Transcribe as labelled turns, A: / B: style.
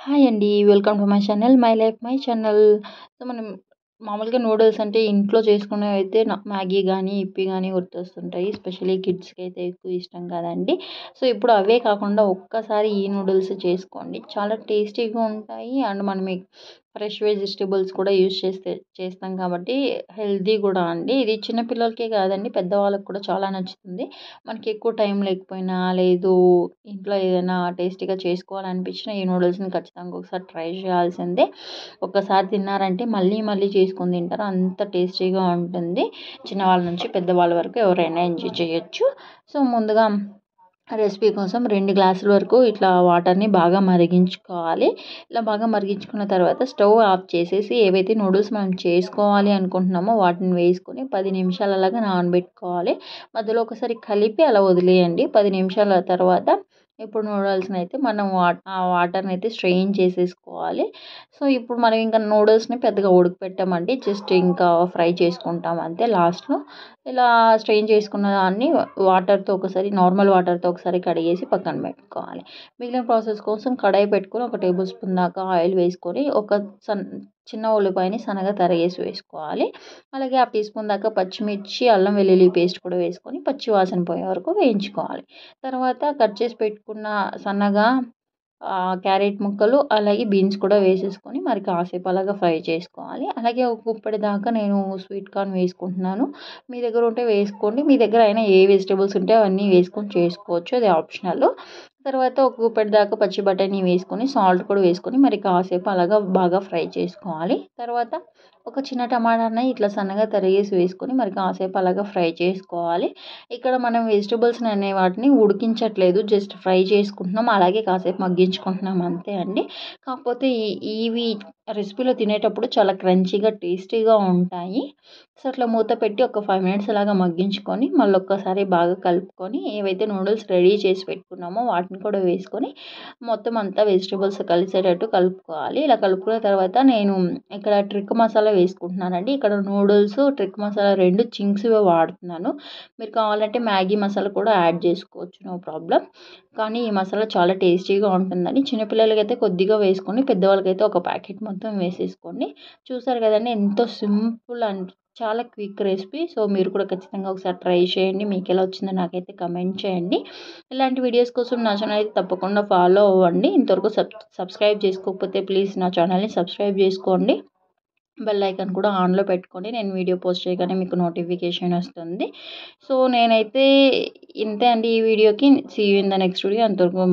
A: Hi అండి. Welcome to my channel. My life my channel. So, మనం మామూలుగా noodles అంటే ఇంట్లో చేసుకునేవైతే మ్యాగీ గానీ, ఇప్పీ గానీ గుర్తొస్తుంటాయి. ఎస్పెషల్లీ కిడ్స్‌కైతే ఎక్కువ ఇష్టం కదండీ. సో, ఇప్పుడు అవే కాకుండా ఒక్కసారి ఈ నూడిల్స్ చేసుకోండి. చాలా టేస్టీగా ఉంటాయి. అండ్ మనం ఫ్రెష్ వెజిటబుల్స్ కూడా చేస్తాం కాబట్టి హెల్తీ కూడా అండి. ఇది చిన్న పిల్లలకే కాదండి, పెద్దవాళ్ళకి కూడా చాలా నచ్చుతుంది. మనకి ఎక్కువ టైం లేకపోయినా, లేదు ఇంట్లో ఏదైనా టేస్టీగా చేసుకోవాలనిపించినా ఈ నూడిల్స్‌ని ఖచ్చితంగా ఒకసారి ట్రై చేయాల్సిందే. ఒక్కసారి తిన్నారంటే మళ్ళీ మళ్ళీ చేసుకొని తింటారు. అంత టేస్టీగా ఉంటుంది. చిన్నవాళ్ళ నుంచి పెద్దవాళ్ళ వరకు ఎవరైనా ఎంజాయ్ చేయొచ్చు. సో, ముందుగా రెసిపీ కోసం 2 గ్లాసుల వరకు ఇట్లా వాటర్‌ని బాగా మరిగించుకోవాలి. ఇలా బాగా మరిగించుకున్న తర్వాత స్టవ్ ఆఫ్ చేసేసి ఏవైతే నూడిల్స్ మనం చేసుకోవాలి అనుకుంటున్నామో వాటిని వేసుకొని 10 నిమిషాలు అలాగా నానబెట్టుకోవాలి. మధ్యలో ఒకసారి కలిపి అలా వదిలేయండి. 10 నిమిషాల తర్వాత ఇప్పుడు నూడిల్స్‌నైతే మనం ఆ వాటర్‌నైతే స్ట్రెయిన్ చేసేసుకోవాలి. సో, ఇప్పుడు మనం ఇంకా నూడిల్స్‌ని పెద్దగా ఉడకపెట్టమండి. జస్ట్ ఇంకా ఫ్రై చేసుకుంటాం అంతే లాస్ట్‌లో. ఇలా స్ట్రెయిన్ చేసుకున్న దాన్ని నార్మల్ వాటర్‌తో ఒకసారి కడిగేసి పక్కన పెట్టుకోవాలి. మిగిలిన ప్రాసెస్ కోసం కడాయి పెట్టుకొని ఒక టేబుల్ స్పూన్ దాకా ఆయిల్ వేసుకొని చిన్న ఉల్లిపాయని సన్నగా తరిగేసి వేసుకోవాలి. అలాగే హాఫ్ టీ స్పూన్ దాకా పచ్చిమిర్చి, అల్లం వెల్లుల్లి పేస్ట్ కూడా వేసుకొని పచ్చి వాసన పోయే వరకు వేయించుకోవాలి. తర్వాత కట్ చేసి పెట్టుకున్న సన్నగా క్యారెట్ ముక్కలు, అలాగే బీన్స్ కూడా వేసేసుకొని మరి కాసేపు అలాగా ఫ్రై చేసుకోవాలి. అలాగే ఒక గుప్పెడు దాకా నేను స్వీట్ కార్న్ వేసుకుంటున్నాను. మీ దగ్గర ఉంటే వేసుకోండి. మీ దగ్గర అయినా ఏ వెజిటబుల్స్ ఉంటే అవన్నీ వేసుకొని చేసుకోవచ్చు. అది ఆప్షనల్. తర్వాత ఒక గుప్పెడు దాకా పచ్చి బఠానీ వేసుకొని, సాల్ట్ కూడా వేసుకొని మరి కాసేపు అలాగా బాగా ఫ్రై చేసుకోవాలి. తర్వాత ఒక చిన్న టమాటాని ఇట్లా సన్నగా తరిగేసి వేసుకొని మరి కాసేపు అలాగా ఫ్రై చేసుకోవాలి. ఇక్కడ మనం వెజిటబుల్స్‌ని అనే వాటిని ఉడికించట్లేదు. జస్ట్ ఫ్రై చేసుకుంటున్నాం. అలాగే కాసేపు మగ్గించుకుంటున్నాం అంతే అండి. కాకపోతే ఇవి రెసిపీలో తినేటప్పుడు చాలా క్రంచీగా, టేస్టీగా ఉంటాయి. సో, అట్లా మూత పెట్టి ఒక 5 మినిట్స్ అలాగా మగ్గించుకొని మళ్ళొక్కసారి బాగా కలుపుకొని ఏవైతే నూడిల్స్ రెడీ చేసి పెట్టుకున్నామో వాటిని కూడా వేసుకొని మొత్తం అంతా వెజిటబుల్స్ కలిసేటట్టు కలుపుకోవాలి. ఇలా కలుపుకున్న తర్వాత నేను ఇక్కడ ట్రిక్ మసాలా వేసుకుంటున్నానండి. ఇక్కడ నూడిల్స్, ట్రిక్ మసాలా 2 చింగ్స్‌వే వాడుతున్నాను. మీరు కావాలంటే మ్యాగీ మసాలా కూడా యాడ్ చేసుకోవచ్చు. No problem. కానీ ఈ మసాలా చాలా టేస్టీగా ఉంటుందని చిన్నపిల్లలకైతే కొద్దిగా వేసుకొని, పెద్దవాళ్ళకైతే ఒక ప్యాకెట్ మొత్తం వేసేసుకోండి. చూసారు కదండీ ఎంతో సింపుల్ అండ్ చాలా క్విక్ రెసిపీ. సో, మీరు కూడా ఖచ్చితంగా ఒకసారి ట్రై చేయండి. మీకెలా వచ్చిందో నాకైతే కమెంట్ చేయండి. ఇలాంటి వీడియోస్ కోసం నా ఛానల్ అయితే తప్పకుండా ఫాలో అవ్వండి. ఇంతవరకు సబ్స్క్రైబ్ చేసుకోకపోతే ప్లీజ్ నా ఛానల్‌ని సబ్స్క్రైబ్ చేసుకోండి. బెల్ ఐకాన్ కూడా ఆన్‌లో పెట్టుకోండి. నేను వీడియో పోస్ట్ చేయగానే మీకు నోటిఫికేషన్ వస్తుంది. సో, నేనైతే ఇంతే అండి ఈ వీడియోకి. See you in the next video. అంతవరకు